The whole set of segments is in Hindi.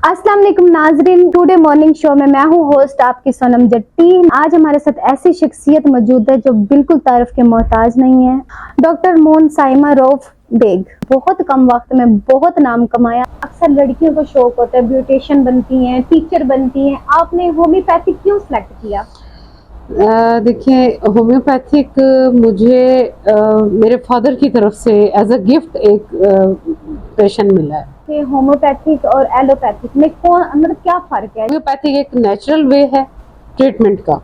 अस्सलाम वालेकुम नाजरीन, टुडे मॉर्निंग शो में मैं हूं होस्ट आपकी सोनम जट्टी। आज हमारे साथ ऐसी शख्सियत मौजूद है जो बिल्कुल तारीफ के मोहताज नहीं है। डॉक्टर मोन साइमा रऊफ बेग बहुत कम वक्त में बहुत नाम कमाया। अक्सर लड़कियों को शौक होता है ब्यूटिशियन बनती हैं, टीचर बनती हैं। आपने होम्योपैथिक क्यों सिलेक्ट किया? देखिए, होम्योपैथिक मुझे मेरे फादर की तरफ से एज अ गिफ्ट एक पैशन मिला है। कि होम्योपैथिक और एलोपैथिक में कौन मतलब क्या फर्क है? होम्योपैथिक एक नेचुरल वे है ट्रीटमेंट का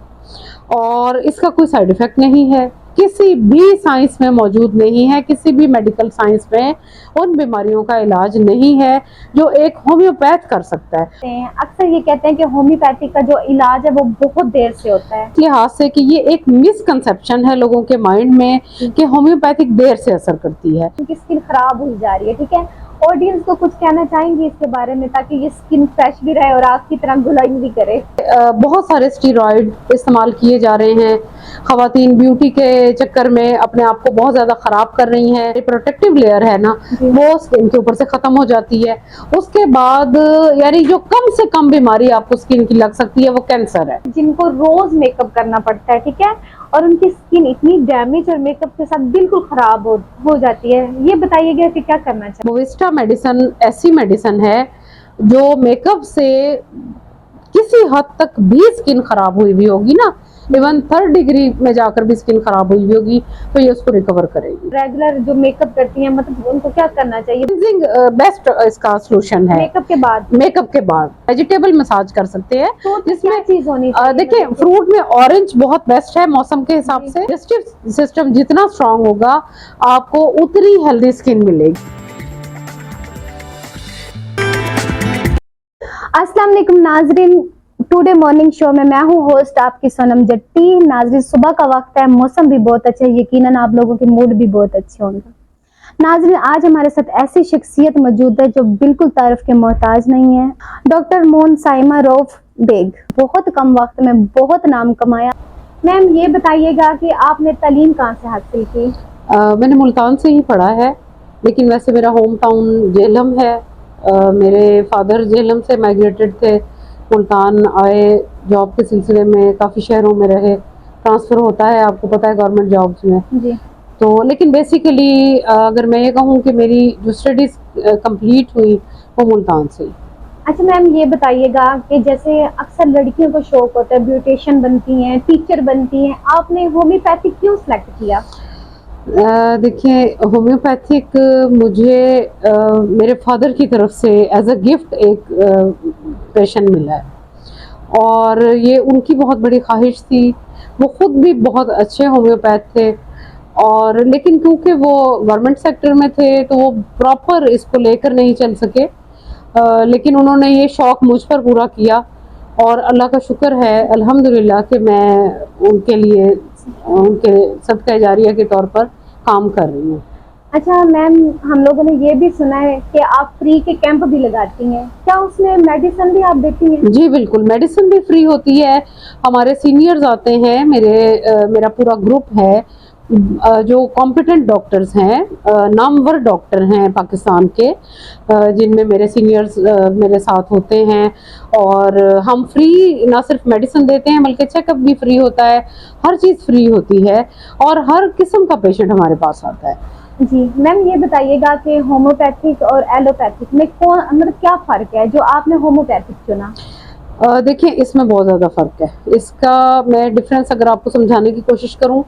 और इसका कोई साइड इफेक्ट नहीं है, किसी भी साइंस में मौजूद नहीं है, किसी भी मेडिकल साइंस में उन बीमारियों का इलाज नहीं है जो एक होम्योपैथ कर सकता है। अक्सर ये कहते हैं कि होम्योपैथिक का जो इलाज है वो बहुत देर से होता है। लिहाज से कि ये एक मिसकंसेप्शन है लोगों के माइंड में कि होम्योपैथिक देर से असर करती है। उनकी स्किन खराब हुई जा रही है, ठीक है। ऑडियंस को कुछ कहना चाहेंगे इसके बारे में ताकि ये स्किन फ्रेश भी रहे और आपकी तरह ग्लोइंग भी करे? बहुत सारे स्टीरॉइड इस्तेमाल किए जा रहे हैं। खवातीन ब्यूटी के चक्कर में अपने आप को बहुत ज्यादा खराब कर रही हैं। प्रोटेक्टिव लेयर है ना, वो स्किन के ऊपर से खत्म हो जाती है। उसके बाद यानी जो कम से कम बीमारी आपको स्किन की लग सकती है वो कैंसर है। जिनको रोज मेकअप करना पड़ता है, ठीक है, और उनकी स्किन इतनी डैमेज और मेकअप के साथ बिल्कुल खराब हो जाती है, ये बताइएगा कि क्या करना चाहिए? मोविस्टा मेडिसिन ऐसी मेडिसिन है जो मेकअप से किसी हद तक भी स्किन खराब हुई भी होगी ना, इवन 3rd डिग्री में जाकर भी स्किन खराब हुई भी होगी तो ये उसको रिकवर करेगी। रेगुलर जो मेकअप करती हैं मतलब उनको क्या करना चाहिए? क्लींजिंग बेस्ट इसका सॉल्यूशन है। मेकअप के बाद वेजिटेबल मसाज कर सकते हैं। तो जिसमें चीज होनी चाहिए? देखिए, फ्रूट में ऑरेंज बहुत बेस्ट है मौसम के हिसाब से। डाइजेस्टिव सिस्टम जितना स्ट्रांग होगा आपको उतनी हेल्दी स्किन मिलेगी। अस्सलाम वालेकुम नाजरीन, टुडे मॉर्निंग शो में मैं हूं होस्ट आपकी सोनम जट्टी। नाजरीन, सुबह का वक्त है, मौसम भी बहुत अच्छा है, यकीनन आप लोगों के मूड भी बहुत अच्छे होंगे। नाजरीन, आज हमारे साथ ऐसी शख्सियत मौजूद है जो बिल्कुल तारीफ के मोहताज नहीं है। डॉक्टर मोन साइमा रऊफ बेग बहुत कम वक्त में बहुत नाम कमाया। मैम, ये बताइएगा कि आपने तालीम कहाँ से हासिल की? मैंने मुल्तान से ही पढ़ा है, लेकिन वैसे मेरा होम टाउन जेहलम है। मेरे फादर जेहलम से माइग्रेटेड थे, मुल्तान आए, जॉब के सिलसिले में काफ़ी शहरों में रहे। ट्रांसफ़र होता है, आपको पता है, गवर्नमेंट जॉब्स में जी। तो लेकिन बेसिकली अगर मैं ये कहूँ कि मेरी जो स्टडीज़ कंप्लीट हुई वो मुल्तान से ही। अच्छा मैम, ये बताइएगा कि जैसे अक्सर लड़कियों को शौक होता है ब्यूटिशियन बनती हैं, टीचर बनती हैं, आपने होम्योपैथिक क्यों सिलेक्ट किया? देखिए, होम्योपैथिक मुझे मेरे फादर की तरफ से एज अ गिफ्ट एक पैशन मिला है और ये उनकी बहुत बड़ी ख्वाहिश थी। वो खुद भी बहुत अच्छे होम्योपैथ थे और लेकिन क्योंकि वो गवर्नमेंट सेक्टर में थे तो वो प्रॉपर इसको लेकर नहीं चल सके। लेकिन उन्होंने ये शौक़ मुझ पर पूरा किया और अल्लाह का शुक्र है अल्हम्दुलिल्लाह कि मैं उनके लिए उनके सदका जारिया के तौर पर काम कर रही हूँ। अच्छा मैम, हम लोगों ने ये भी सुना है कि आप फ्री के कैंप भी लगाती हैं, क्या उसमें मेडिसिन भी आप देती हैं? जी बिल्कुल, मेडिसिन भी फ्री होती है। हमारे सीनियर्स आते हैं, मेरा पूरा ग्रुप है जो कॉम्पिटेंट डॉक्टर्स हैं, नामवर डॉक्टर हैं पाकिस्तान के, जिनमें मेरे सीनियर्स मेरे साथ होते हैं और हम फ्री ना सिर्फ मेडिसिन देते हैं बल्कि चेकअप भी फ्री होता है, हर चीज़ फ्री होती है और हर किस्म का पेशेंट हमारे पास आता है। जी मैम, ये बताइएगा कि होम्योपैथिक और एलोपैथिक में कौन मतलब क्या फ़र्क है जो आपने होम्योपैथिक चुना? देखिए, इसमें बहुत ज़्यादा फ़र्क है। इसका मैं डिफरेंस अगर आपको समझाने की कोशिश करूं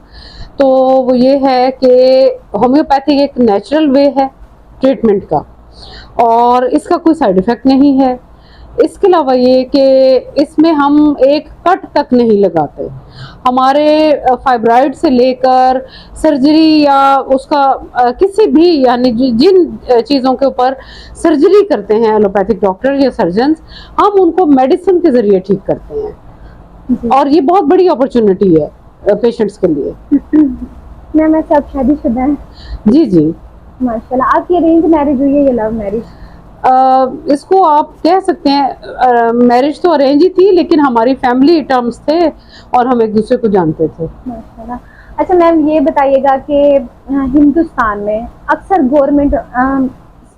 तो वो ये है कि होम्योपैथिक एक नेचुरल वे है ट्रीटमेंट का और इसका कोई साइड इफ़ेक्ट नहीं है। इसके अलावा ये कि इसमें हम एक कट तक नहीं लगाते। हमारे फाइब्राइड से लेकर सर्जरी या उसका किसी भी यानी जिन चीज़ों के ऊपर सर्जरी करते हैं एलोपैथिक डॉक्टर या सर्जन्स, हम उनको मेडिसिन के ज़रिए ठीक करते हैं और ये बहुत बड़ी अपॉर्चुनिटी है पेशेंट्स के लिए। मैम, ऐसा आप शादीशुदा हैं? जी जी। माशाल्लाह। आपकी अरेंज मैरिज हुई है या लव मैरिज? इसको आप कह सकते हैं मैरिज तो अरेंज ही थी लेकिन हमारी फैमिली टर्म्स थे और हम एक दूसरे को जानते थे। माशाल्लाह। अच्छा मैम, ये बताइएगा कि हिंदुस्तान में अक्सर गवर्नमेंट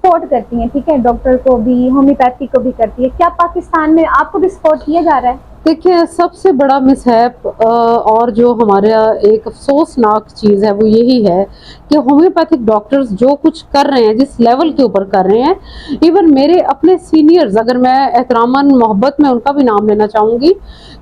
सपोर्ट करती हैं, ठीक है, डॉक्टर को भी, होम्योपैथी को भी करती है, क्या पाकिस्तान में आपको भी सपोर्ट किया जा रहा है? देखिए, सबसे बड़ा मिसहैप और जो हमारा एक अफसोसनाक चीज़ है वो यही है कि होम्योपैथिक डॉक्टर्स जो कुछ कर रहे हैं, जिस लेवल के ऊपर कर रहे हैं, इवन मेरे अपने सीनियर्स, अगर मैं एहतरामन मोहब्बत में उनका भी नाम लेना चाहूँगी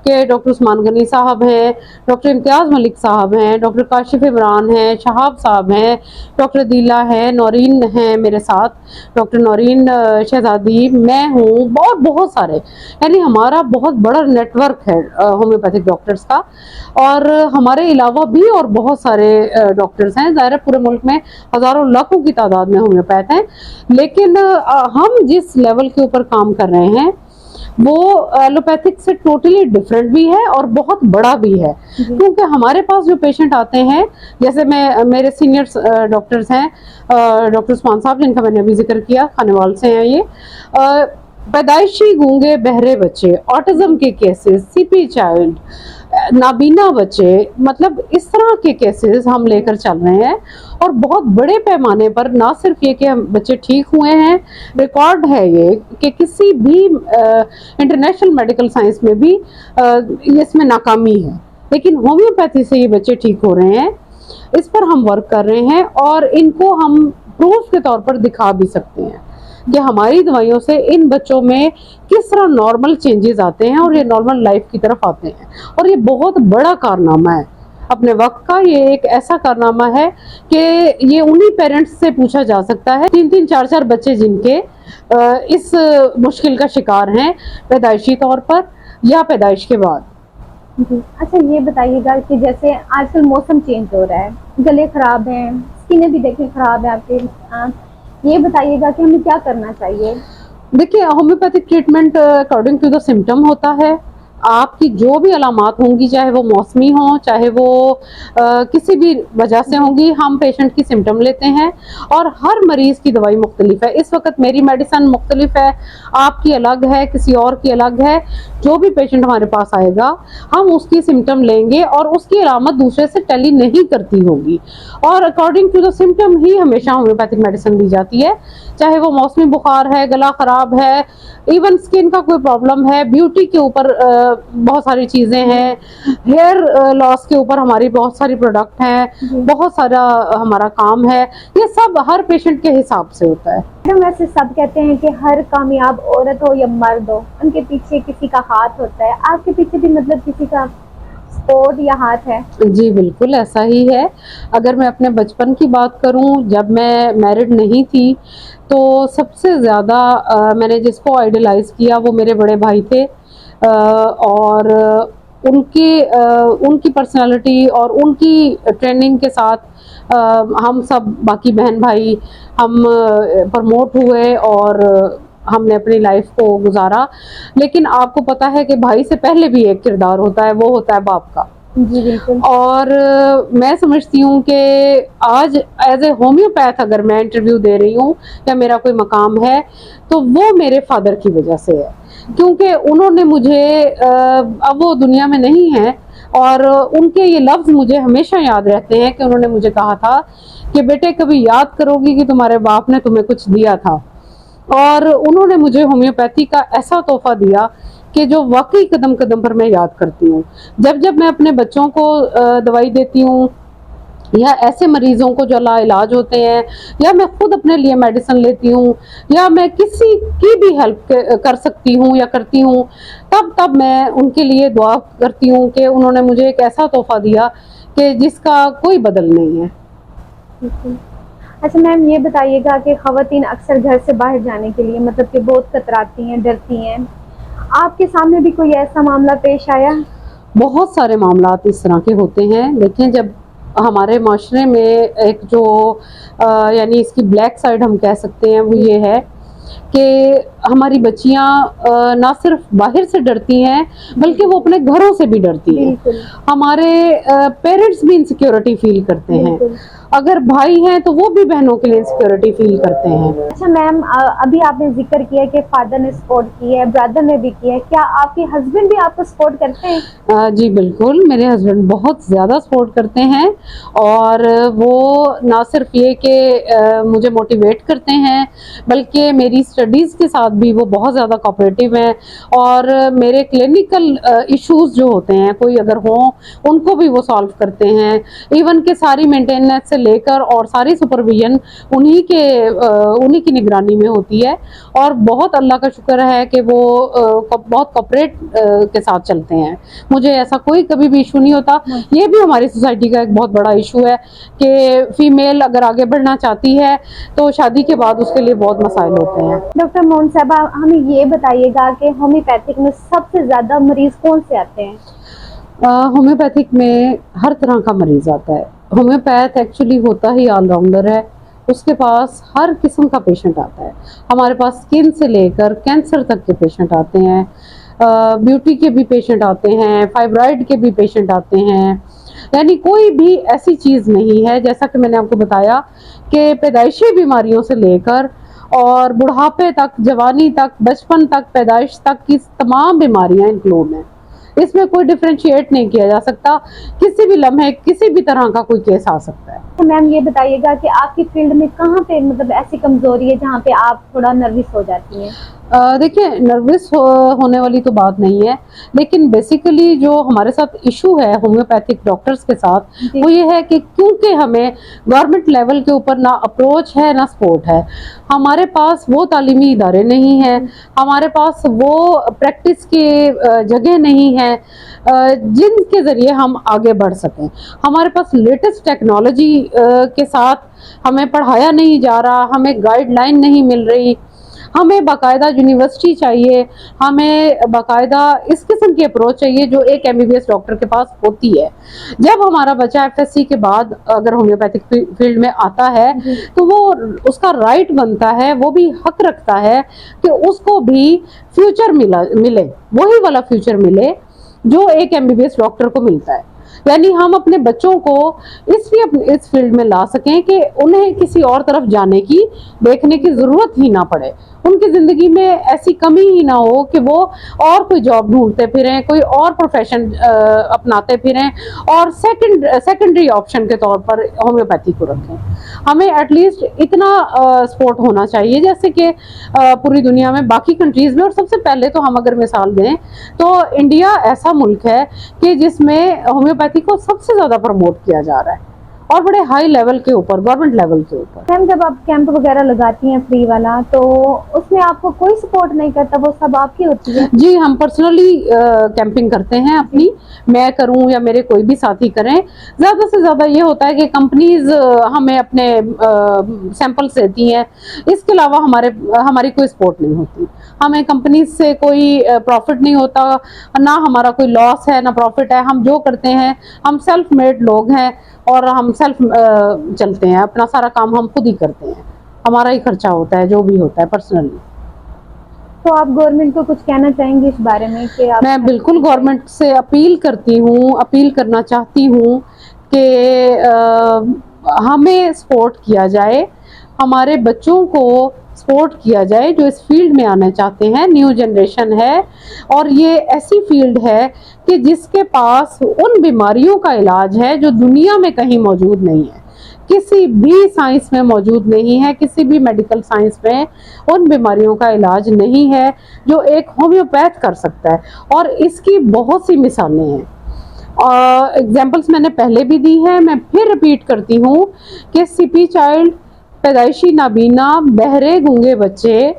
कि डॉक्टर उस्मान गनी साहब हैं, डॉक्टर इम्तियाज़ मलिक साहब हैं, डॉक्टर काशिफ इमरान हैं, शहाब साहब हैं, डॉक्टर दिला है, नौरीन हैं मेरे साथ, डॉक्टर नौरीन शहजादी, मैं हूँ, और बहुत सारे, यानी हमारा बहुत बड़ा नेटवर्क है होम्योपैथिक डॉक्टर्स का। और हमारे अलावा भी और बहुत सारे डॉक्टर्स हैं, ज़ाहिर है पूरे मुल्क में हज़ारों लाखों की तादाद में होम्योपैथ हैं, लेकिन हम जिस लेवल के ऊपर काम कर रहे हैं वो एलोपैथिक से टोटली डिफरेंट भी है और बहुत बड़ा भी है। क्योंकि हमारे पास जो पेशेंट आते हैं, जैसे मेरे सीनियर डॉक्टर्स हैं, डॉक्टर उस्मान साहब जिनका मैंने अभी जिक्र किया, खानेवाल से हैं ये, पैदाइशी गूंगे बहरे बच्चे, ऑटिज्म के केसेस, सीपी चाइल्ड, नाबीना बच्चे, मतलब इस तरह के केसेस हम लेकर चल रहे हैं। और बहुत बड़े पैमाने पर ना सिर्फ ये कि हम बच्चे ठीक हुए हैं, रिकॉर्ड है ये कि किसी भी इंटरनेशनल मेडिकल साइंस में भी इसमें नाकामी है, लेकिन होम्योपैथी से ये बच्चे ठीक हो रहे हैं। इस पर हम वर्क कर रहे हैं और इनको हम प्रूफ के तौर पर दिखा भी सकते हैं कि हमारी दवाइयों से इन बच्चों में किस तरह नॉर्मल चेंजेस आते हैं और ये नॉर्मल लाइफ की तरफ आते हैं। और ये बहुत बड़ा कारनामा है अपने वक्त का, ये एक ऐसा कारनामा है कि ये उन्हीं पेरेंट्स से पूछा जा सकता है, 3-3, 4-4 बच्चे जिनके इस मुश्किल का शिकार हैं पैदाइशी तौर पर या पैदाइश के बाद। जी, अच्छा ये बताइएगा कि जैसे आजकल मौसम चेंज हो रहा है, गले खराब हैं, स्किन भी देखें खराब है आपके, ये बताइएगा कि हमें क्या करना चाहिए? देखिए, homeopathic treatment according to the symptom होता है। आपकी जो भी अलामात होंगी, चाहे वो मौसमी हो, चाहे वो किसी भी वजह से होंगी, हम पेशेंट की सिम्टम लेते हैं और हर मरीज की दवाई मुख्तलिफ है। इस वक्त मेरी मेडिसिन मुख्तलिफ है, आपकी अलग है, किसी और की अलग है। जो भी पेशेंट हमारे पास आएगा हम उसकी सिम्टम लेंगे और उसकी अलामत दूसरे से टैली नहीं करती होगी, और अकॉर्डिंग टू द सिम्टम ही हमेशा होम्योपैथिक मेडिसिन दी जाती है। चाहे वो मौसमी बुखार है, गला खराब है, इवन स्किन का कोई प्रॉब्लम है, ब्यूटी के ऊपर बहुत सारी चीजें हैं, हेयर लॉस के ऊपर हमारी बहुत सारी प्रोडक्ट हैं, बहुत सारा हमारा काम है। ये सब हर पेशेंट के हिसाब से होता है। मैडम, वैसे सब कहते हैं कि हर कामयाब औरत हो या मर्द हो, उनके पीछे किसी का हाथ होता है, आपके पीछे भी मतलब किसी का सपोर्ट या हाथ है? जी बिल्कुल ऐसा ही है। अगर मैं अपने बचपन की बात करूं, जब मैं मैरिड नहीं थी तो सबसे ज़्यादा मैंने जिसको आइडलाइज किया वो मेरे बड़े भाई थे, और उनकी पर्सनालिटी और उनकी ट्रेनिंग के साथ हम सब बाकी बहन भाई हम प्रमोट हुए और हमने अपनी लाइफ को गुजारा। लेकिन आपको पता है कि भाई से पहले भी एक किरदार होता है, वो होता है बाप का। जी बिल्कुल। और मैं समझती हूँ कि आज एज ए होम्योपैथ अगर मैं इंटरव्यू दे रही हूँ या मेरा कोई मकाम है तो वो मेरे फादर की वजह से है, क्योंकि उन्होंने मुझे अब वो दुनिया में नहीं है और उनके ये लफ्ज़ मुझे हमेशा याद रहते हैं कि उन्होंने मुझे कहा था कि बेटे कभी याद करोगी कि तुम्हारे बाप ने तुम्हें कुछ दिया था। और उन्होंने मुझे होम्योपैथी का ऐसा तोहफा दिया कि जो वाकई कदम कदम पर मैं याद करती हूँ। जब जब मैं अपने बच्चों को दवाई देती हूँ या ऐसे मरीजों को जो लाइलाज होते हैं, या मैं खुद अपने लिए मेडिसिन लेती हूँ, या मैं किसी की भी हेल्प कर सकती हूँ या करती हूँ, तब मैं उनके लिए दुआ करती हूँ कि उन्होंने मुझे एक ऐसा तोहफा दिया कि जिसका कोई बदल नहीं है। अच्छा मैम, ये बताइएगा कि ख़वातीन अक्सर घर से बाहर जाने के लिए मतलब कि बहुत कतराती हैं, डरती हैं, आपके सामने भी कोई ऐसा मामला पेश आया? बहुत सारे मामला इस तरह के होते हैं। देखिए, जब हमारे माशरे में एक जो यानी इसकी ब्लैक साइड हम कह सकते हैं वो ये है कि हमारी बच्चियां ना सिर्फ बाहर से डरती हैं बल्कि वो अपने घरों से भी डरती हैं। हमारे पेरेंट्स भी इनसिक्योरिटी फील करते हैं अगर भाई हैं तो वो भी बहनों के लिए इनसिक्योरिटी फील करते हैं। अच्छा मैम, अभी आपने जिक्र किया कि फादर ने सपोर्ट की है, ब्रदर ने भी किया है, क्या आपके हस्बैंड भी आपको सपोर्ट करते हैं? जी बिल्कुल, मेरे हस्बैंड बहुत ज़्यादा सपोर्ट करते हैं और वो ना सिर्फ ये कि मुझे मोटिवेट करते हैं, बल्कि मेरी स्टडीज़ के साथ भी वो बहुत ज़्यादा कोऑपरेटिव हैं और मेरे क्लिनिकल इश्यूज़ जो होते हैं कोई अगर हों उनको भी वो सॉल्व करते हैं। इवन के सारी मेंटेनेंस से लेकर और सारी सुपरविजन उन्हीं की निगरानी में होती है और बहुत अल्लाह का शुक्र है कि वो बहुत कोऑपरेट के साथ चलते हैं। मुझे ऐसा कोई कभी भी इशू नहीं होता। ये भी हमारी सोसाइटी का एक बहुत बड़ा इशू है कि फीमेल अगर आगे बढ़ना चाहती है तो शादी के बाद उसके लिए बहुत मसाइल होते हैं। डॉक्टर मोहन साहब, हमें ये बताइएगा कि होम्योपैथिक में सबसे ज्यादा मरीज कौन से आते हैं? होम्योपैथिक में हर तरह का मरीज आता है। होम्योपैथ एक्चुअली होता ही ऑलराउंडर है, उसके पास हर किस्म का पेशेंट आता है। हमारे पास स्किन से लेकर कैंसर तक के पेशेंट आते हैं, ब्यूटी के भी पेशेंट आते हैं, फाइब्राइड के भी पेशेंट आते हैं। यानी कोई भी ऐसी चीज़ नहीं है, जैसा कि मैंने आपको बताया कि पैदाइशी बीमारियों से लेकर और बुढ़ापे तक, जवानी तक, बचपन तक, पैदाइश तक की तमाम बीमारियां इंक्लूड हैं। इसमें कोई डिफरेंशिएट नहीं किया जा सकता। किसी भी लम्हे किसी भी तरह का कोई केस आ सकता है। तो मैम ये बताइएगा कि आपकी फील्ड में कहाँ पे मतलब ऐसी कमजोरी है जहाँ पे आप थोड़ा नर्वस हो जाती हैं? देखिए, नर्वस होने वाली तो बात नहीं है, लेकिन बेसिकली जो हमारे साथ इशू है होम्योपैथिक डॉक्टर्स के साथ वो ये है कि क्योंकि हमें गवर्नमेंट लेवल के ऊपर ना अप्रोच है ना सपोर्ट है, हमारे पास वो तालीमी इदारे नहीं हैं, हमारे पास वो प्रैक्टिस की जगह नहीं है जिनके ज़रिए हम आगे बढ़ सकें। हमारे पास लेटेस्ट टेक्नोलॉजी के साथ हमें पढ़ाया नहीं जा रहा, हमें गाइडलाइन नहीं मिल रही। हमें बाकायदा यूनिवर्सिटी चाहिए, हमें बाकायदा इस किस्म की अप्रोच चाहिए जो एक एमबीबीएस डॉक्टर के पास होती है। जब हमारा बच्चा एफएससी के बाद अगर होम्योपैथिक फील्ड में आता है तो वो उसका राइट बनता है, वो भी हक रखता है कि उसको भी फ्यूचर मिले, वही वाला फ्यूचर मिले जो एक एमबीबीएस डॉक्टर को मिलता है। यानी हम अपने बच्चों को इसलिए इस फील्ड में ला सकें कि उन्हें किसी और तरफ जाने की, देखने की जरूरत ही ना पड़े, उनकी जिंदगी में ऐसी कमी ही ना हो कि वो और कोई जॉब ढूंढते फिरें, कोई और प्रोफेशन अपनाते फिरें और सेकेंडरी ऑप्शन के तौर पर होम्योपैथी को रखें। हमें एटलीस्ट इतना सपोर्ट होना चाहिए जैसे कि पूरी दुनिया में बाकी कंट्रीज में। और सबसे पहले तो हम अगर मिसाल दें तो इंडिया ऐसा मुल्क है कि जिसमें होम्योपैथी को सबसे ज्यादा प्रमोट किया जा रहा है और बड़े हाई लेवल के ऊपर, गवर्नमेंट लेवल के ऊपर। मैम जब आप कैंप वगैरह लगाती हैं फ्री वाला, तो उसमें आपको कोई सपोर्ट नहीं करता, वो सब आपकी होती है? जी, हम पर्सनली कैंपिंग करते हैं अपनी, मैं करूं या मेरे कोई भी साथी करें। ज़्यादा से ज़्यादा ये होता है कि कंपनीज हमें अपने सैंपल्स देती हैं, इसके अलावा हमारी कोई सपोर्ट नहीं होती। हमें कंपनीज से कोई प्रॉफिट नहीं होता, ना हमारा कोई लॉस है ना प्रॉफिट है। हम जो करते हैं, हम सेल्फ मेड लोग हैं और हम सेल्फ चलते हैं, अपना सारा काम हम खुद ही करते हैं, हमारा ही खर्चा होता है जो भी होता है पर्सनली। तो आप गवर्नमेंट को कुछ कहना चाहेंगे इस बारे में कि आप? मैं बिल्कुल गवर्नमेंट से अपील करना चाहती हूँ कि हमें सपोर्ट किया जाए, हमारे बच्चों को सपोर्ट किया जाए जो इस फील्ड में आना चाहते हैं। न्यू जनरेशन है और ये ऐसी फील्ड है कि जिसके पास उन बीमारियों का इलाज है जो दुनिया में कहीं मौजूद नहीं है, किसी भी साइंस में मौजूद नहीं है, किसी भी मेडिकल साइंस में उन बीमारियों का इलाज नहीं है जो एक होम्योपैथ कर सकता है। और इसकी बहुत सी मिसालें हैं, एग्जाम्पल्स मैंने पहले भी दी हैं, मैं फिर रिपीट करती हूँ कि सीपी चाइल्ड, पैदाइशी नाबीना, बहरे गूंगे बच्चे,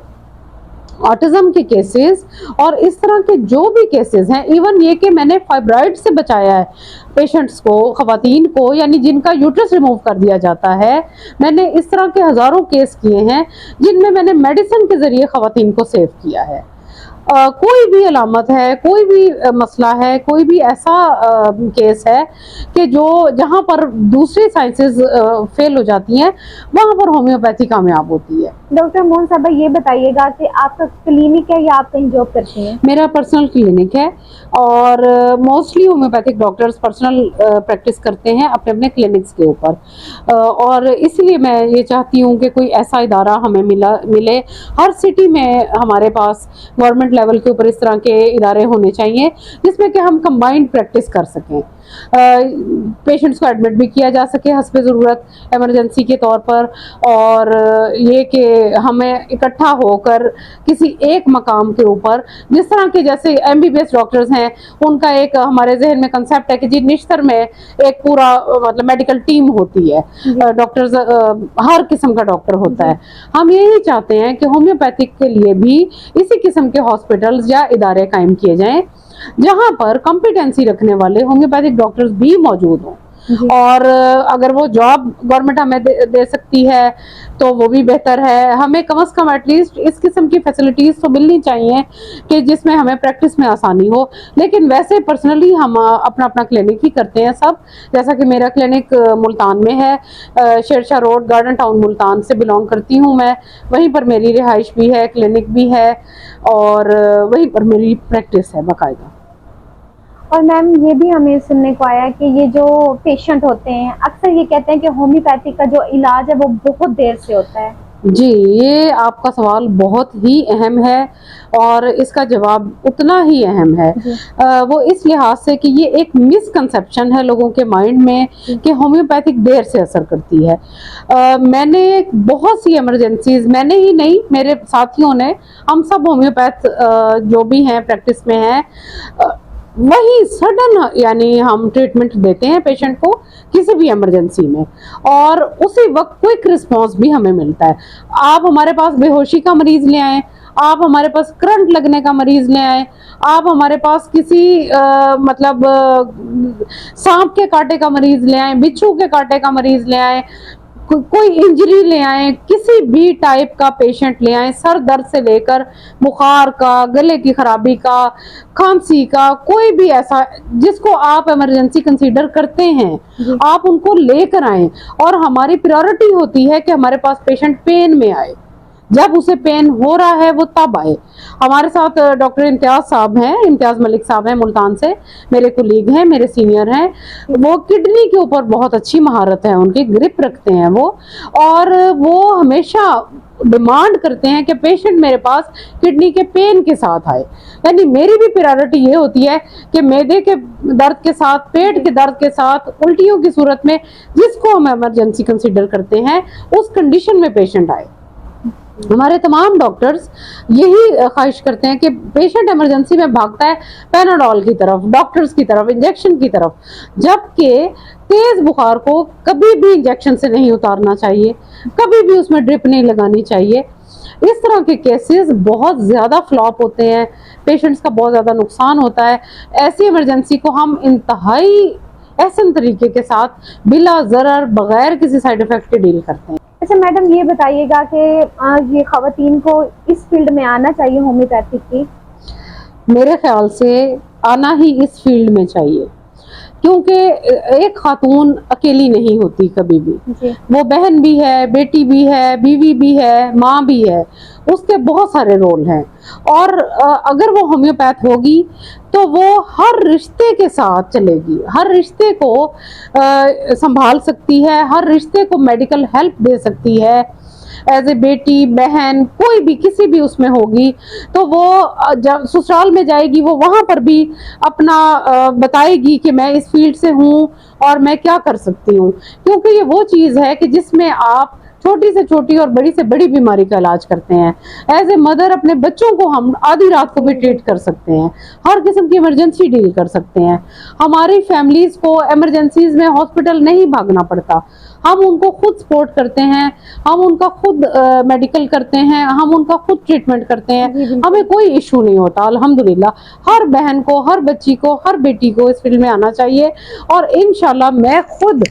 ऑटिज्म के केसेस और इस तरह के जो भी केसेस हैं, इवन ये कि मैंने फाइब्राइड से बचाया है पेशेंट्स को, खवातीन को, यानी जिनका यूट्रस रिमूव कर दिया जाता है। मैंने इस तरह के हज़ारों केस किए हैं जिनमें मैंने मेडिसिन के ज़रिए खवातीन को सेव किया है। कोई भी अलामत है, कोई भी मसला है, कोई भी ऐसा केस है कि जो जहाँ पर दूसरी साइंसेस फेल हो जाती हैं, वहाँ पर होम्योपैथी कामयाब होती है। डॉक्टर मोहन साहबा, ये बताइएगा कि आपका क्लिनिक है या आप कहीं जॉब करती हैं? मेरा पर्सनल क्लिनिक है और mostly homeopathic doctors personal practice करते हैं अपने अपने क्लिनिक्स के ऊपर, और इसलिए मैं ये चाहती हूँ कि कोई ऐसा इदारा हमें मिले। हर सिटी में हमारे पास गवर्नमेंट लेवल के ऊपर इस तरह के इदारे होने चाहिए जिसमें कि हम कंबाइंड प्रैक्टिस कर सकें, पेशेंट्स को एडमिट भी किया जा सके हस्ब ज़रूरत इमरजेंसी के तौर पर, और ये कि हमें इकट्ठा होकर किसी एक मकाम के ऊपर, जिस तरह के जैसे एमबीबीएस डॉक्टर्स हैं, उनका एक हमारे जहन में कंसेप्ट है कि जी निश्तर में एक पूरा मतलब मेडिकल टीम होती है, डॉक्टर्स हर किस्म का डॉक्टर होता है। हम यही चाहते हैं कि होम्योपैथिक के लिए भी इसी किस्म के हॉस्पिटल्स या इदारे कायम किए जाएं जहां पर कॉम्पिटेंसी रखने वाले होम्योपैथिक डॉक्टर्स भी मौजूद हों, और अगर वो जॉब गवर्नमेंट हमें दे सकती है तो वो भी बेहतर है। हमें कम से कम एटलीस्ट इस किस्म की फैसिलिटीज तो मिलनी चाहिए कि जिसमें हमें प्रैक्टिस में आसानी हो। लेकिन वैसे पर्सनली हम अपना अपना क्लिनिक ही करते हैं सब, जैसा कि मेरा क्लिनिक मुल्तान में है, Shershah road garden town Multan से बिलोंग करती हूँ मैं, वहीं पर मेरी रिहाइश भी है, क्लिनिक भी है, और वहीं पर मेरी प्रैक्टिस है बाकायदा। और मैम, ये भी हमें सुनने को आया कि ये जो पेशेंट होते हैं अक्सर ये कहते हैं कि होम्योपैथी का जो इलाज है वो बहुत देर से होता है। जी, ये आपका सवाल बहुत ही अहम है और इसका जवाब उतना ही अहम है। वो इस लिहाज से कि ये एक मिसकंसेप्शन है लोगों के माइंड में कि होम्योपैथिक देर से असर करती है। मैंने बहुत सी इमरजेंसीज, मैंने ही नहीं मेरे साथियों ने, हम सब होम्योपैथ जो भी हैं प्रैक्टिस में हैं, वही सडन यानी हम ट्रीटमेंट देते हैं पेशेंट को किसी भी इमरजेंसी में, और उसी वक्त क्विक रिस्पांस भी हमें मिलता है। आप हमारे पास बेहोशी का मरीज ले आए, आप हमारे पास करंट लगने का मरीज ले आए, आप हमारे पास किसी सांप के कांटे का मरीज ले आए, बिच्छू के कांटे का मरीज ले आए, कोई इंजरी ले आए, किसी भी टाइप का पेशेंट ले आए, सर दर्द से लेकर बुखार का, गले की खराबी का, खांसी का, कोई भी ऐसा जिसको आप इमरजेंसी कंसीडर करते हैं, आप उनको लेकर आए। और हमारी प्रायोरिटी होती है कि हमारे पास पेशेंट पेन में आए, जब उसे पेन हो रहा है वो तब आए। हमारे साथ डॉक्टर इम्तियाज साहब हैं, इम्तियाज मलिक साहब हैं मुल्तान से, मेरे कोलीग हैं, मेरे सीनियर हैं। वो किडनी के ऊपर बहुत अच्छी महारत है, उनकी ग्रिप रखते हैं वो, और वो हमेशा डिमांड करते हैं कि पेशेंट मेरे पास किडनी के पेन के साथ आए। यानी मेरी भी प्रायोरिटी ये होती है कि मैदे के दर्द के साथ, पेट के दर्द के साथ, उल्टियों की सूरत में जिसको हम इमरजेंसी कंसीडर करते हैं उस कंडीशन में पेशेंट आए। हमारे तमाम डॉक्टर्स यही ख्वाहिश करते हैं कि पेशेंट इमरजेंसी में भागता है पैनाडोल की तरफ, डॉक्टर्स की तरफ, इंजेक्शन की तरफ, जबकि तेज बुखार को कभी भी इंजेक्शन से नहीं उतारना चाहिए, कभी भी उसमें ड्रिप नहीं लगानी चाहिए। इस तरह के केसेस बहुत ज़्यादा फ्लॉप होते हैं, पेशेंट्स का बहुत ज़्यादा नुकसान होता है। ऐसी इमरजेंसी को हम इंतहाई एहसन तरीके के साथ बिला ज़रर, बगैर किसी साइड इफेक्ट के डील करते हैं। अच्छा मैडम, ये बताइएगा कि ये खवातीन को इस फील्ड में आना चाहिए होम्योपैथिक की? मेरे ख्याल से आना ही इस फील्ड में चाहिए, क्योंकि एक खातून अकेली नहीं होती कभी भी, वो बहन भी है, बेटी भी है, बीवी भी है, माँ भी है, उसके बहुत सारे रोल हैं। और अगर वो होम्योपैथ होगी तो वो हर रिश्ते के साथ चलेगी, हर रिश्ते को संभाल सकती है, हर रिश्ते को मेडिकल हेल्प दे सकती है। एज ए बेटी, बहन, कोई भी किसी भी उसमें होगी तो वो जब ससुराल में जाएगी वो वहाँ पर भी अपना बताएगी कि मैं इस फील्ड से हूँ और मैं क्या कर सकती हूँ, क्योंकि ये वो चीज़ है कि जिसमें आप छोटी से छोटी और बड़ी से बड़ी बीमारी का इलाज करते हैं। एज ए मदर अपने बच्चों को हम आधी रात को भी ट्रीट कर सकते हैं, हर किस्म की इमरजेंसी डील कर सकते हैं। हमारी फैमिलीज को इमरजेंसीज में हॉस्पिटल नहीं भागना पड़ता, हम उनको खुद सपोर्ट करते हैं, हम उनका खुद मेडिकल करते हैं, हम उनका खुद ट्रीटमेंट करते जी, हैं, बिल्कुल। हमें कोई इशू नहीं होता अल्हम्दुलिल्लाह। हर बहन को, हर बच्ची को, हर बेटी को इस फील्ड में आना चाहिए और इंशाल्लाह मैं खुद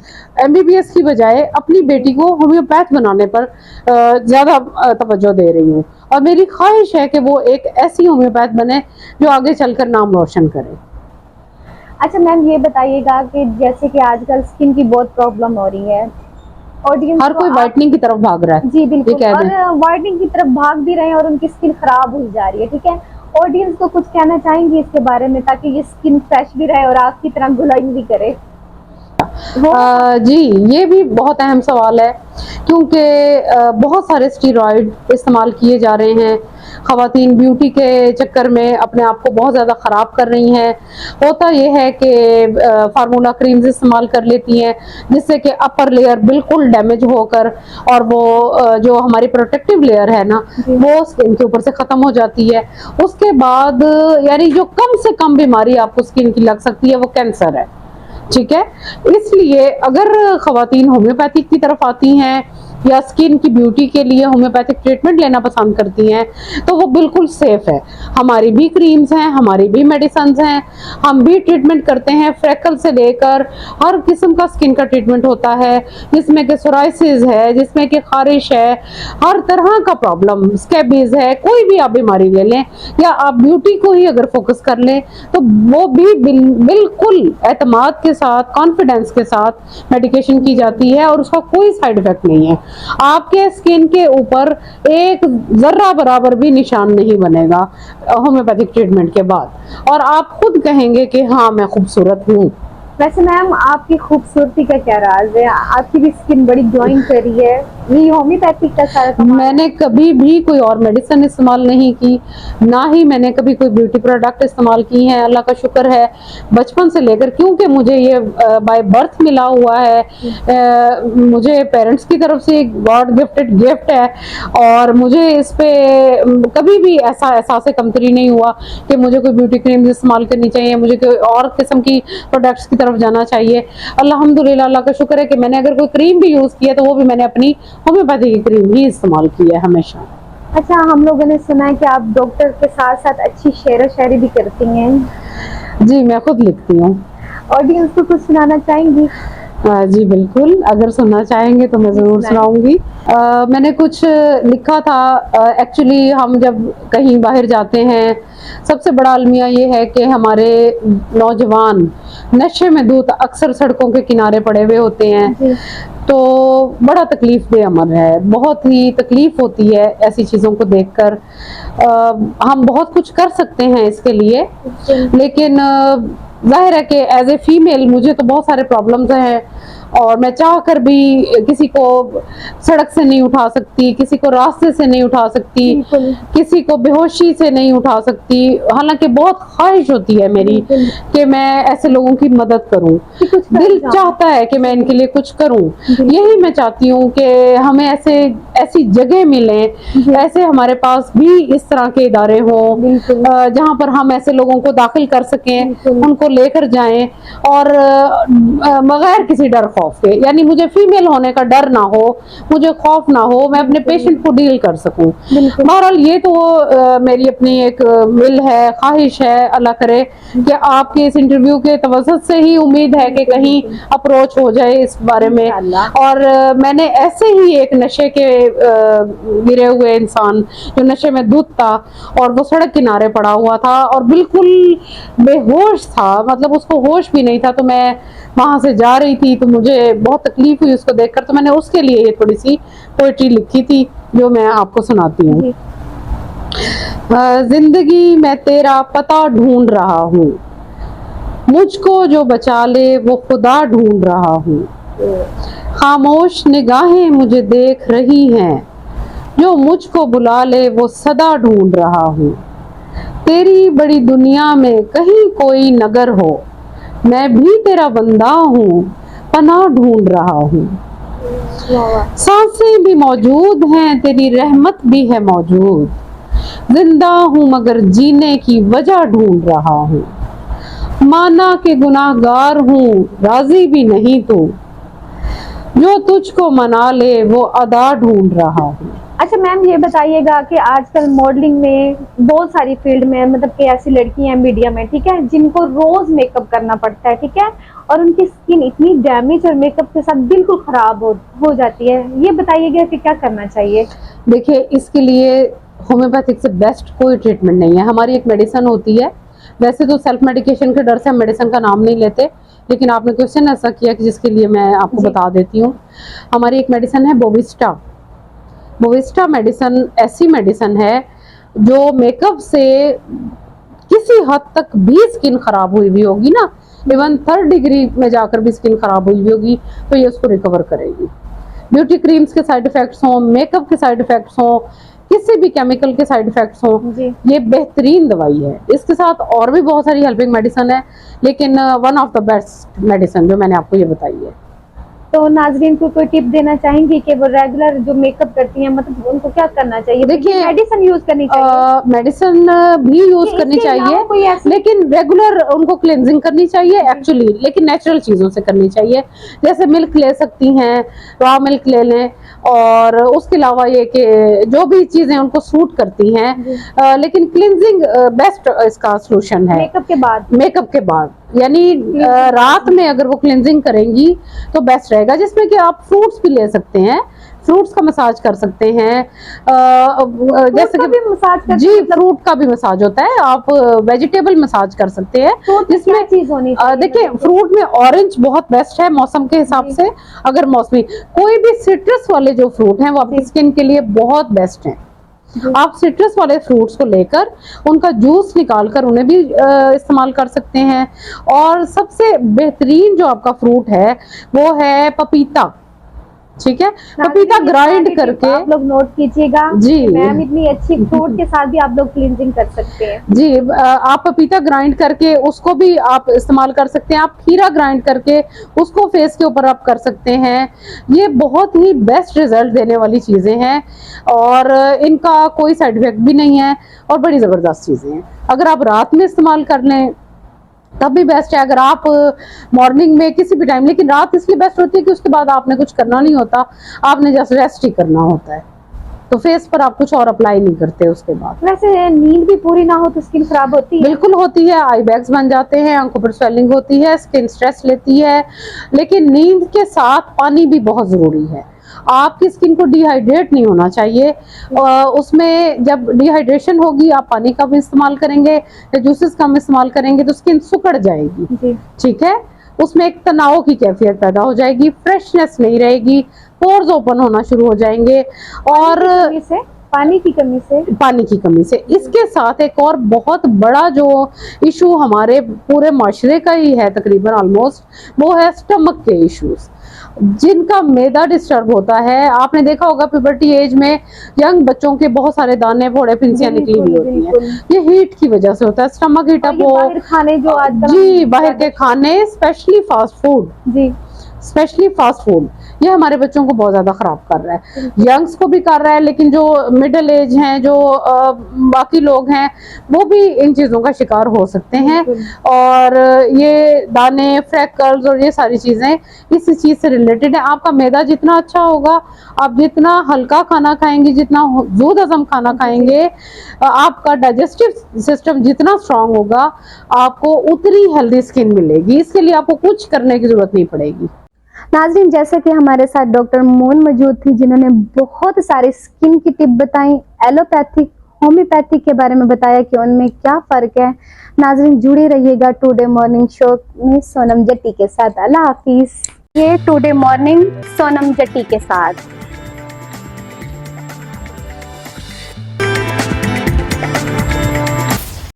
MBBS की बजाय अपनी बेटी को होम्योपैथ बनाने पर ज्यादा तवज्जो दे रही हूँ और मेरी ख्वाहिश है कि वो एक ऐसी होम्योपैथ बने जो आगे चलकर नाम रोशन करे। अच्छा मैम, ये बताइएगा कि जैसे कि आजकल स्किन की बहुत प्रॉब्लम हो रही है, ऑडियंस हर को कोई आप व्हाइटनिंग की तरफ भाग रहा है। जी ये बिल्कुल, कह और दें वाइटनिंग की तरफ भाग भी रहे हैं और उनकी स्किन खराब हो जा रही है, ठीक है। ऑडियंस को कुछ कहना चाहेंगे इसके बारे में, ताकि ये स्किन फ्रेश भी रहे और आपकी तरह ग्लोइंग भी करे। जी, ये भी बहुत अहम सवाल है क्योंकि बहुत सारे स्टीरॉइड इस्तेमाल किए जा रहे हैं। ख़वातीन ब्यूटी के चक्कर में अपने आप को बहुत ज़्यादा ख़राब कर रही हैं। होता ये है कि फार्मूला क्रीम्स इस्तेमाल कर लेती हैं जिससे कि अपर लेयर बिल्कुल डैमेज होकर और वो जो हमारी प्रोटेक्टिव लेयर है ना वो स्किन के ऊपर से ख़त्म हो जाती है। उसके बाद यानी जो कम से कम बीमारी आपको स्किन की लग सकती है वो कैंसर है, ठीक है। इसलिए अगर खवातीन होम्योपैथिक की तरफ आती हैं या स्किन की ब्यूटी के लिए होम्योपैथिक ट्रीटमेंट लेना पसंद करती हैं तो वो बिल्कुल सेफ है। हमारी भी क्रीम्स हैं, हमारी भी मेडिसिन हैं, हम भी ट्रीटमेंट करते हैं। फ्रैकल से लेकर हर किस्म का स्किन का ट्रीटमेंट होता है, जिसमें कि सोराइसिस है, जिसमें कि खारिश है, हर तरह का प्रॉब्लम, स्कैबीज है, कोई भी आप बीमारी ले लें या आप ब्यूटी को ही अगर फोकस कर लें तो वो भी बिल्कुल एतमाद के साथ, कॉन्फिडेंस के साथ मेडिकेशन की जाती है और उसका कोई साइड इफेक्ट नहीं है। आपके स्किन के ऊपर एक जर्रा बराबर भी निशान नहीं बनेगा होम्योपैथिक ट्रीटमेंट के बाद और आप खुद कहेंगे कि हाँ मैं खूबसूरत हूँ। वैसे मैम, आपकी खूबसूरती का क्या राज है? आपकी भी स्किन बड़ी ग्लोइंग कर रही है, ये होम्योपैथिक का सारा कमाल है। मैंने कभी भी कोई और मेडिसिन इस्तेमाल नहीं की, ना ही मैंने कभी कोई ब्यूटी प्रोडक्ट इस्तेमाल की है। अल्लाह का शुक्र है बचपन से लेकर, क्योंकि मुझे ये बाय बर्थ मिला हुआ है, मुझे पेरेंट्स की तरफ से एक गॉड गिफ्टेड गिफ्ट है और मुझे इस पे कभी भी ऐसा एहसास कमतरी नहीं हुआ कि मुझे कोई ब्यूटी क्रीम इस्तेमाल करनी चाहिए, मुझे कोई और किस्म की प्रोडक्ट्स की तरफ जाना चाहिए। अल्हम्दुलिल्लाह, अल्लाह का शुक्र है कि मैंने अगर कोई क्रीम भी यूज की है तो वो भी मैंने अपनी होम्योपैथी की क्रीम ही इस्तेमाल की है हमेशा। अच्छा, हम लोगों ने सुना है कि आप डॉक्टर के साथ साथ अच्छी शेर व शायरी भी करती हैं। जी, मैं खुद लिखती हूँ। ऑडियंस को कुछ सुनाना चाहेंगी? जी बिल्कुल, अगर सुनना चाहेंगे तो मैं ज़रूर सुनाऊंगी। मैंने कुछ लिखा था। एक्चुअली हम जब कहीं बाहर जाते हैं, सबसे बड़ा अलमिया ये है कि हमारे नौजवान नशे में धुत अक्सर सड़कों के किनारे पड़े हुए होते हैं, तो बड़ा तकलीफ दे अमर है, बहुत ही तकलीफ होती है ऐसी चीज़ों को देखकर। हम बहुत कुछ कर सकते हैं इसके लिए, लेकिन जाहिर है कि एज ए फीमेल मुझे तो बहुत सारे प्रॉब्लम्स हैं और मैं चाह कर भी किसी को सड़क से नहीं उठा सकती, किसी को रास्ते से नहीं उठा सकती, किसी को बेहोशी से नहीं उठा सकती। हालांकि बहुत ख्वाहिश होती है मेरी कि मैं ऐसे लोगों की मदद करूं, दिल चाहता है कि मैं इनके लिए कुछ करूं। यही मैं चाहती हूं कि हमें ऐसी जगह मिले, ऐसे हमारे पास भी इस तरह के इदारे हों जहां पर हम ऐसे लोगों को दाखिल कर सकें, उनको लेकर जाएं और बगैर किसी डर खौफ के, यानी मुझे फीमेल होने का डर ना हो, मुझे खौफ ना हो, मैं अपने पेशेंट को डील कर सकूं। बहरहाल ये तो मेरी अपनी एक विल है, ख्वाहिश है। अल्लाह करे कि आपके इस इंटरव्यू के तवज्जुह से ही उम्मीद है कि कहीं अप्रोच हो जाए इस बारे में। और मैंने ऐसे ही एक नशे के गिरे हुए इंसान जो नशे में धुत था और वो सड़क किनारे पड़ा हुआ था और बिल्कुल बेहोश था, मतलब उसको होश भी नहीं था, तो मैं वहां से जा रही थी तो मुझे बहुत तकलीफ हुई उसको देखकर, तो मैंने उसके लिए ये थोड़ी सी पोएट्री लिखी थी जो मैं आपको सुनाती हूँ। जिंदगी मैं तेरा पता ढूंढ रहा हूँ, मुझको जो बचा ले वो खुदा ढूंढ रहा हूँ। खामोश निगाहें मुझे देख रही हैं, जो मुझको बुला ले वो सदा ढूंढ रहा हूँ। तेरी बड़ी दुनिया में कहीं कोई नगर हो, मैं भी तेरा बंदा हूँ, पनाह ढूंढ रहा हूँ। सांसें भी मौजूद हैं, तेरी रहमत भी है मौजूद, जिंदा हूँ मगर जीने की वजह ढूंढ रहा हूँ। माना के गुनाहगार हूँ, राजी भी नहीं तू, जो तुझको मना ले वो अदा ढूंढ रहा हूँ। अच्छा मैम, ये बताइएगा कि आजकल मॉडलिंग में बहुत सारी फील्ड में मतलब कि ऐसी लड़कियां हैं मीडिया में, ठीक है, जिनको रोज मेकअप करना पड़ता है, ठीक है, और उनकी स्किन इतनी डैमेज और मेकअप के साथ बिल्कुल खराब हो जाती है। ये बताइएगा कि क्या करना चाहिए। देखिए, इसके लिए होम्योपैथिक से बेस्ट कोई ट्रीटमेंट नहीं है। हमारी एक मेडिसिन होती है, वैसे तो सेल्फ मेडिकेशन के डर से हम मेडिसिन का नाम नहीं लेते, लेकिन आपने क्वेश्चन ऐसा किया कि जिसके लिए मैं आपको जी। बता देती हूँ। हमारी एक मेडिसिन है बोविस्टा। बोविस्टा मेडिसिन ऐसी मेडिसिन है जो मेकअप से किसी हद तक भी स्किन खराब हुई भी होगी ना, इवन 3rd डिग्री में जाकर भी स्किन खराब हुई भी होगी, तो ये उसको रिकवर करेगी। ब्यूटी क्रीम्स के साइड इफेक्ट्स हों, मेकअप के साइड इफेक्ट्स हों, किसी भी केमिकल के साइड इफेक्ट्स हों, जी। ये बेहतरीन दवाई है। इसके साथ और भी बहुत सारी हेल्पिंग मेडिसिन है, लेकिन one of the best medicine जो मैंने आपको ये बताई है। तो नाजरीन को कोई टिप देना चाहेंगी कि वो रेगुलर जो मेकअप करती हैं, मतलब उनको क्या करना चाहिए? देखिए, मेडिसिन यूज करनी चाहिए, मेडिसिन भी यूज कि करनी इसके अलावा चाहिए, कोई ऐसी लेकिन रेगुलर उनको क्लेंजिंग करनी चाहिए एक्चुअली, लेकिन नेचुरल चीजों से करनी चाहिए। जैसे मिल्क ले सकती हैं, रॉ मिल्क ले लें, और उसके अलावा ये कि जो भी चीजें उनको सूट करती हैं, लेकिन क्लींजिंग बेस्ट इसका सोल्यूशन है। मेकअप के बाद यानी रात में अगर वो क्लींजिंग करेंगी तो बेस्ट रहेगा, जिसमें कि आप फ्रूट्स भी ले सकते हैं, फ्रूट्स का मसाज कर सकते हैं, जैसे कि मसाज कर जी, फ्रूट का भी मसाज होता है, आप वेजिटेबल मसाज कर सकते हैं। तो जिसमें चीज होनी चाहिए? देखिए, फ्रूट में ऑरेंज बहुत बेस्ट है मौसम के हिसाब से। अगर मौसमी कोई भी सिट्रस वाले जो फ्रूट हैं वो आपकी स्किन के लिए बहुत बेस्ट हैं। आप सिट्रस वाले फ्रूट्स को लेकर उनका जूस निकाल कर उन्हें भी इस्तेमाल कर सकते हैं। और सबसे बेहतरीन जो आपका फ्रूट है वो है पपीता, ठीक है, पपीता ग्राइंड करके आप लोग नोट कीजिएगा जी। मैम इतनी अच्छी फ्रूट के साथ भी आप लोग क्लींजिंग कर सकते हैं जी। आप पपीता ग्राइंड करके उसको भी आप इस्तेमाल कर सकते हैं। आप खीरा ग्राइंड करके उसको फेस के ऊपर आप कर सकते हैं। ये बहुत ही बेस्ट रिजल्ट देने वाली चीजें हैं और इनका कोई साइड इफेक्ट भी नहीं है और बड़ी जबरदस्त चीजें हैं। अगर आप रात में इस्तेमाल कर लें तब भी बेस्ट है, अगर आप मॉर्निंग में किसी भी टाइम, लेकिन रात इसलिए बेस्ट होती है कि उसके बाद आपने कुछ करना नहीं होता, आपने जस्ट रेस्ट ही करना होता है, तो फेस पर आप कुछ और अप्लाई नहीं करते उसके बाद। वैसे नींद भी पूरी ना हो तो स्किन खराब होती है? बिल्कुल होती है, आई बैग्स बन जाते हैं, आंखों पर स्वेलिंग होती है, स्किन स्ट्रेस लेती है, लेकिन नींद के साथ पानी भी बहुत जरूरी है। आपकी स्किन को डिहाइड्रेट नहीं होना चाहिए। उसमें जब डिहाइड्रेशन होगी आप पानी का भी इस्तेमाल करेंगे या जूसेस का भी इस्तेमाल करेंगे तो स्किन सुकड़ जाएगी, ठीक है, उसमें एक तनाव की कैफियत पैदा हो जाएगी, फ्रेशनेस नहीं रहेगी, पोर्स ओपन होना शुरू हो जाएंगे और पानी की कमी से। इसके साथ एक और बहुत बड़ा जो इशू हमारे पूरे माशरे का ही है तकरीबन ऑलमोस्ट, वो है स्टमक के इश्यूज, जिनका मैदा डिस्टर्ब होता है। आपने देखा होगा प्यूबर्टी एज में यंग बच्चों के बहुत सारे दाने फोड़े फिंसियां निकली हुई होती हैं, ये हीट की वजह से होता है। स्टमक हीट अप हो, खाने जो जी, बाहर के खाने, स्पेशली फास्ट फूड, जी, स्पेशली फास्ट फूड, ये हमारे बच्चों को बहुत ज्यादा खराब कर रहा है, यंग्स को भी कर रहा है, लेकिन जो मिडिल एज हैं, जो बाकी लोग हैं, वो भी इन चीजों का शिकार हो सकते हैं। और ये दाने, फ्रैकल्स और ये सारी चीजें इसी चीज से रिलेटेड है। आपका मैदा जितना अच्छा होगा, आप जितना हल्का खाना खाएंगे, जितना ज़ूद हज़म खाना खाएंगे, आपका डाइजेस्टिव सिस्टम जितना स्ट्रांग होगा, आपको उतनी हेल्दी स्किन मिलेगी। इसके लिए आपको कुछ करने की जरूरत नहीं पड़ेगी। नाज़रीन, जैसे कि हमारे साथ डॉक्टर मोन मौजूद थी जिन्होंने बहुत सारी स्किन की टिप बताई, एलोपैथिक, होम्योपैथिक के बारे में बताया कि उनमें क्या फ़र्क है। नाज़रीन, जुड़े रहिएगा टुडे मॉर्निंग शो में सोनम जट्टी के साथ। अल्लाह हाफिज़। ये टुडे मॉर्निंग सोनम जट्टी के साथ।